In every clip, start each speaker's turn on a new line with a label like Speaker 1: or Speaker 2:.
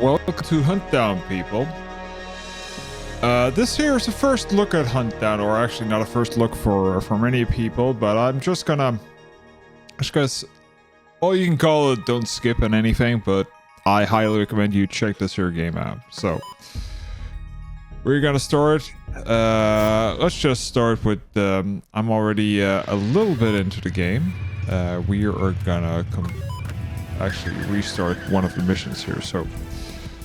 Speaker 1: Welcome to Huntdown, people. This here is a first look at Huntdown, or actually not a first look for many people, but I'm just gonna, all you can call it, don't skip on anything, but I highly recommend you check this here game out. So, we're gonna start. Let's just start with, I'm already a little bit into the game. We are gonna actually restart one of the missions here. So,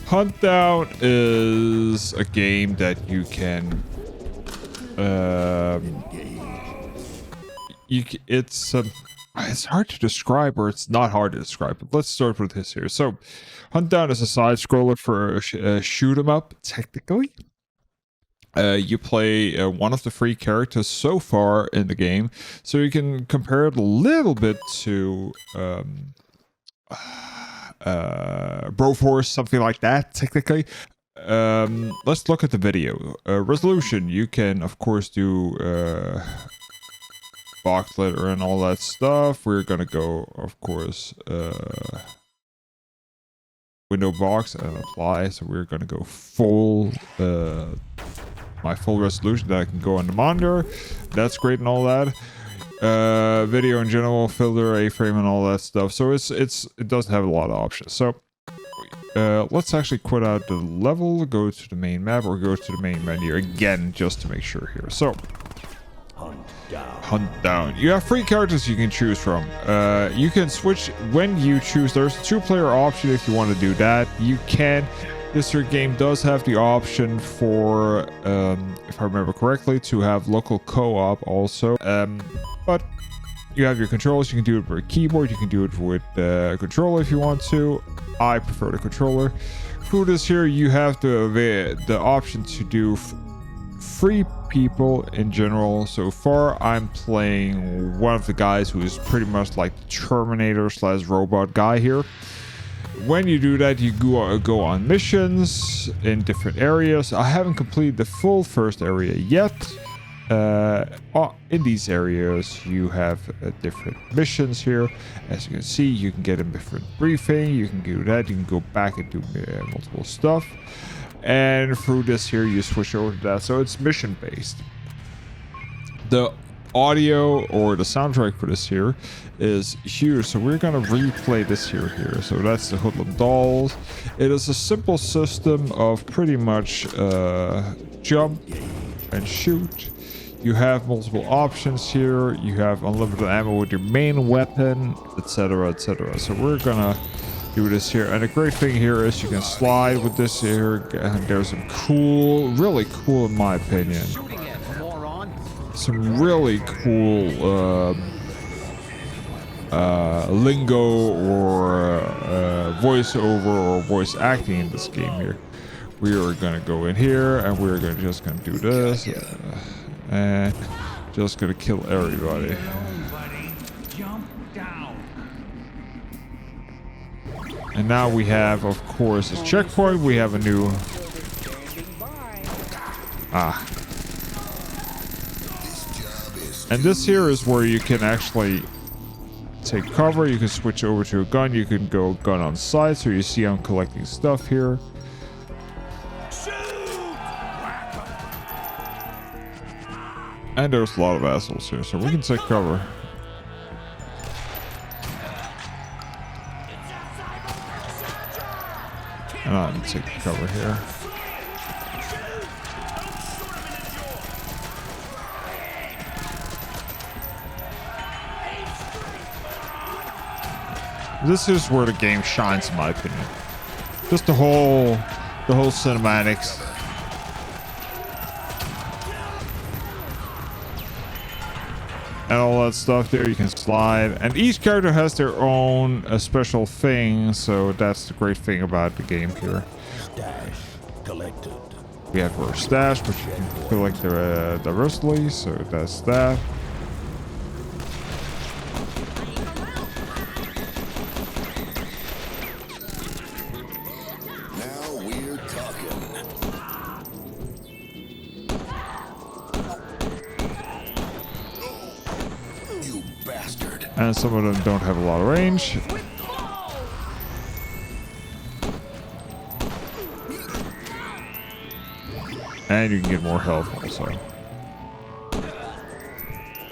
Speaker 1: Huntdown is a game that you can, it's hard to describe, or it's not hard to describe, but let's start with this here. So, Huntdown is a side scroller for a shoot 'em up, technically. You play one of the three characters so far in the game, so you can compare it a little bit to Broforce, something like that, technically. Let's look at the video. Resolution, you can of course do box glitter and all that stuff. We're gonna go, of course, window box and apply. So we're gonna go full, my full resolution that I can go on the monitor. That's great and all that. Video in general, filter, A-frame and all that stuff. So it doesn't have a lot of options. So let's actually quit out the level, go to the main map, or go to the main menu again just to make sure here. So Huntdown. You have three characters you can choose from. You can switch when you choose. There's a two-player option if you want to do that. You can. This here game does have the option for, if I remember correctly, to have local co-op also. But you have your controllers. You can do it with a keyboard. You can do it with a controller if you want to. I prefer the controller. Through this here, you have the option to do free people in general. So far, I'm playing one of the guys who is pretty much like the Terminator / robot guy here. When you do that, you go on missions in different areas. I haven't completed the full first area yet. In these areas, you have different missions here. As you can see, you can get a different briefing. You can do that. You can go back and do multiple stuff. And through this here, you switch over to that. So it's mission based. The audio or the soundtrack for this here is huge, so we're gonna replay this here. So that's the Hoodlum Dolls. It is a simple system of pretty much jump and shoot. You have multiple options here. You have unlimited ammo with your main weapon, etc, etc. So we're gonna do this here, and the great thing here is you can slide with this here, and there's some cool, really cool in my opinion, some really cool lingo or voiceover or voice acting in this game here. We are gonna go in here and we're just gonna do this and just gonna kill everybody. And now we have, of course, a checkpoint. We have a new and this here is where you can actually take cover. You can switch over to a gun. You can go gun on side. So you see I'm collecting stuff here. And there's a lot of assholes here, so we can take cover. And I'm taking cover here. This is where the game shines, in my opinion. Just the whole cinematics. And all that stuff there, you can slide. And each character has their own special thing, so that's the great thing about the game here.
Speaker 2: Stash collected.
Speaker 1: We have our stash, which you can collect diversely, so that's that. And some of them don't have a lot of range. And you can get more health also.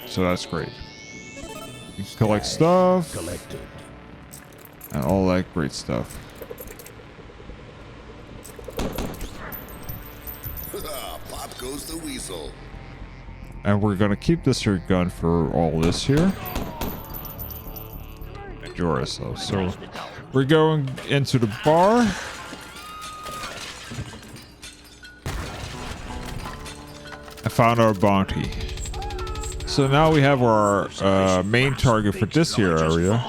Speaker 1: So that's great. You can collect stuff.
Speaker 2: Collected.
Speaker 1: And all that great stuff.
Speaker 2: Pop goes the weasel.
Speaker 1: And we're gonna keep this here gun for all this here. Enjoy ourselves. So we're going into the bar. I found our bounty. So now we have our main target for this here area.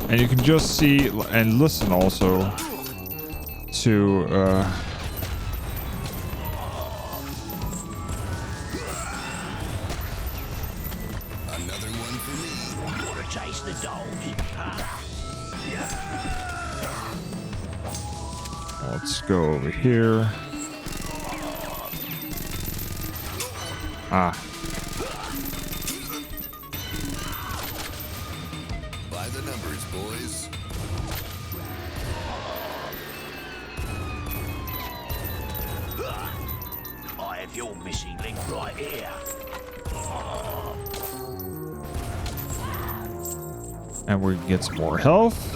Speaker 1: And you can just see and listen also to
Speaker 2: Another one for me. Wanna chase the dogs?
Speaker 1: let's go over here. Ah.
Speaker 2: By the numbers, boys. I have your missing link right here.
Speaker 1: And we can get some more health.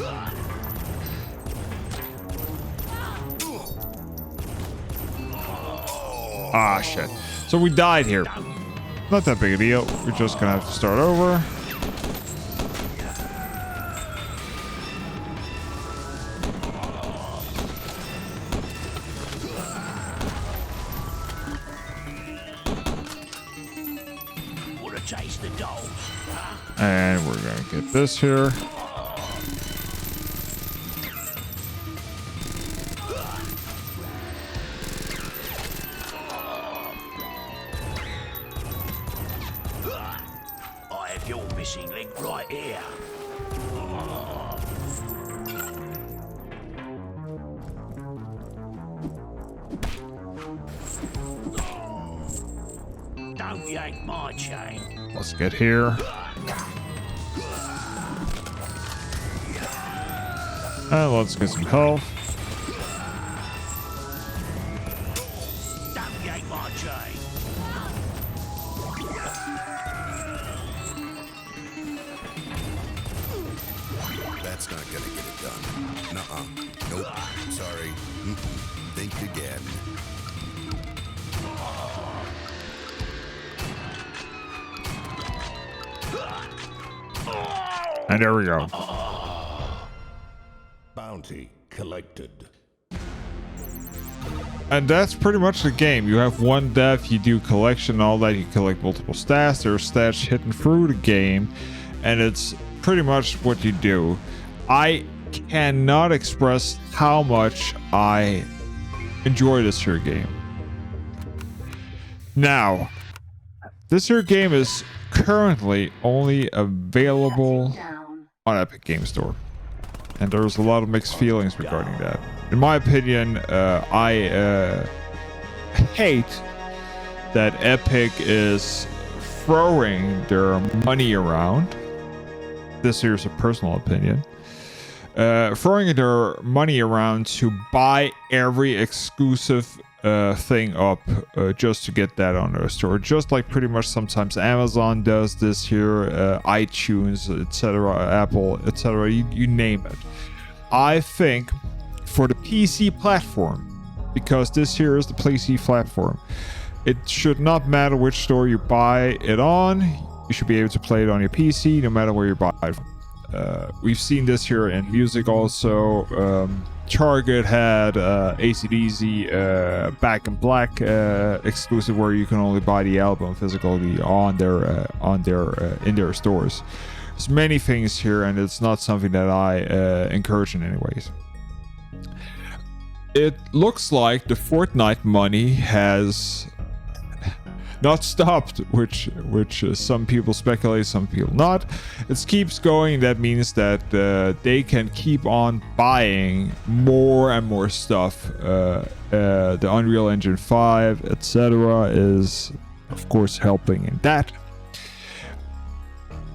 Speaker 1: Ah, shit. So we died here. Not that big a deal. We're just gonna have to start over.
Speaker 2: Wanna chase the dogs?
Speaker 1: And we're gonna get this here.
Speaker 2: I have your missing link right here. Don't yank my chain.
Speaker 1: Let's get here. And let's get some health.
Speaker 2: Don't yank my chain. That's not gonna get it done. Nuh-uh. Nope. Sorry. Think again.
Speaker 1: And there we go.
Speaker 2: Bounty collected.
Speaker 1: And that's pretty much the game. You have one death, you do collection, all that. You collect multiple stats. There are stats hidden through the game. And it's pretty much what you do. I cannot express how much I enjoy this here game. Now, this here game is currently only available on Epic Game Store. And there's a lot of mixed feelings regarding that. In my opinion, I hate that Epic is throwing their money around. This here's a personal opinion. Throwing their money around to buy every exclusive thing up just to get that on their store. Just like pretty much sometimes Amazon does this here, iTunes, etc., Apple, etc., you name it. I think for the PC platform, because this here is the PC platform, it should not matter which store you buy it on. You should be able to play it on your PC no matter where you buy it from. We've seen this here in music also. Target had AC/DC Back in Black exclusive, where you can only buy the album physically on their in their stores. There's many things here, and it's not something that I encourage in any ways. It looks like the Fortnite money has not stopped, which some people speculate, some people not. It keeps going. That means that they can keep on buying more and more stuff. The Unreal Engine 5, etc., is of course helping in that.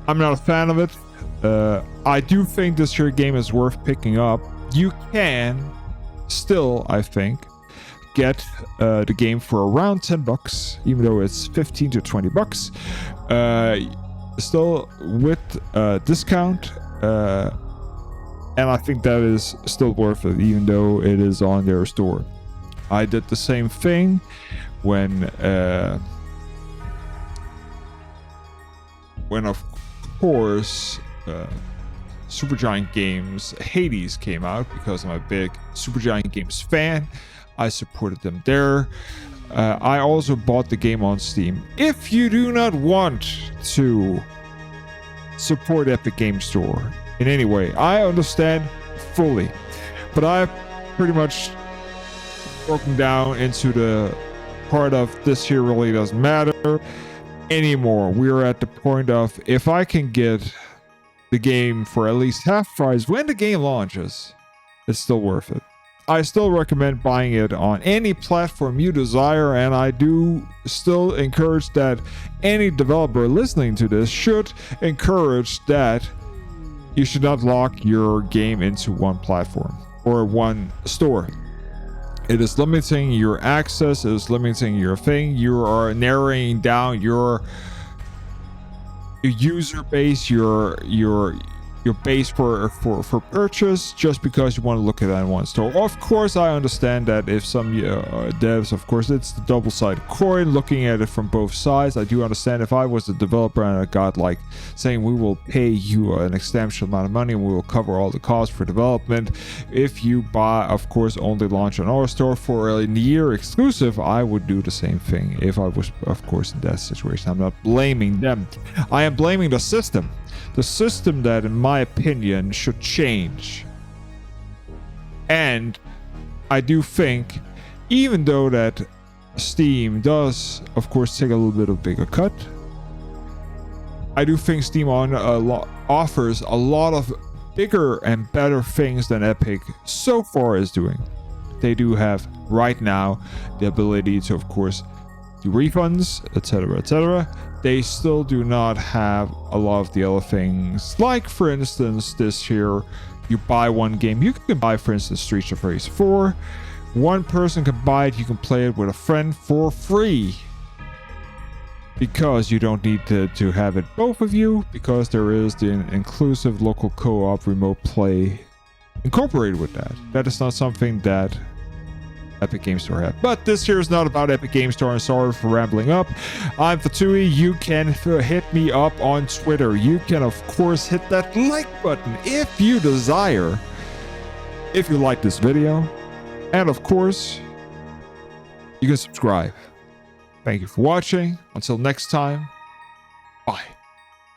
Speaker 1: I'm not a fan of it. I do think this here game is worth picking up. You can still, I think, get the game for around $10, even though it's 15 to 20 bucks. Still with discount. And I think that is still worth it, even though it is on their store. I did the same thing when of course Supergiant Games Hades came out, because I'm a big Supergiant Games fan. I supported them there. I also bought the game on Steam. If you do not want to support Epic Game Store in any way, I understand fully, but I've pretty much broken down into the part of this here really doesn't matter anymore. We're at the point of, if I can get the game for at least half price when the game launches, it's still worth it. I still recommend buying it on any platform you desire, and I do still encourage that any developer listening to this should encourage that you should not lock your game into one platform or one store. It is limiting your access, it is limiting your thing. You are narrowing down your user base, your base for purchase, just because you want to look at that in one store. Of course, I understand that if some devs, of course, it's the double-sided coin, looking at it from both sides. I do understand if I was the developer and I got like saying, we will pay you an extensive amount of money and we will cover all the costs for development. If you buy, of course, only launch on our store for a year exclusive, I would do the same thing if I was, of course, in that situation. I'm not blaming them. I am blaming the system. The system that, in my opinion, should change. And I do think, even though that Steam does, of course, take a little bit of bigger cut, I do think Steam offers a lot of bigger and better things than Epic so far is doing. They do have, right now, the ability to, of course, do refunds, etc., etc. They still do not have a lot of the other things, like, for instance, this here, you buy one game. You can buy, for instance, Streets of Rage 4. One person can buy it, you can play it with a friend for free, because you don't need to have it both of you, because there is the inclusive local co-op remote play incorporated with that. That is not something that Epic Game Store have. But this here is not about Epic Game Store, and sorry for rambling up. I'm Fatui. You can hit me up on Twitter. You can, of course, hit that like button if you desire, if you like this video. And, of course, you can subscribe. Thank you for watching. Until next time, bye.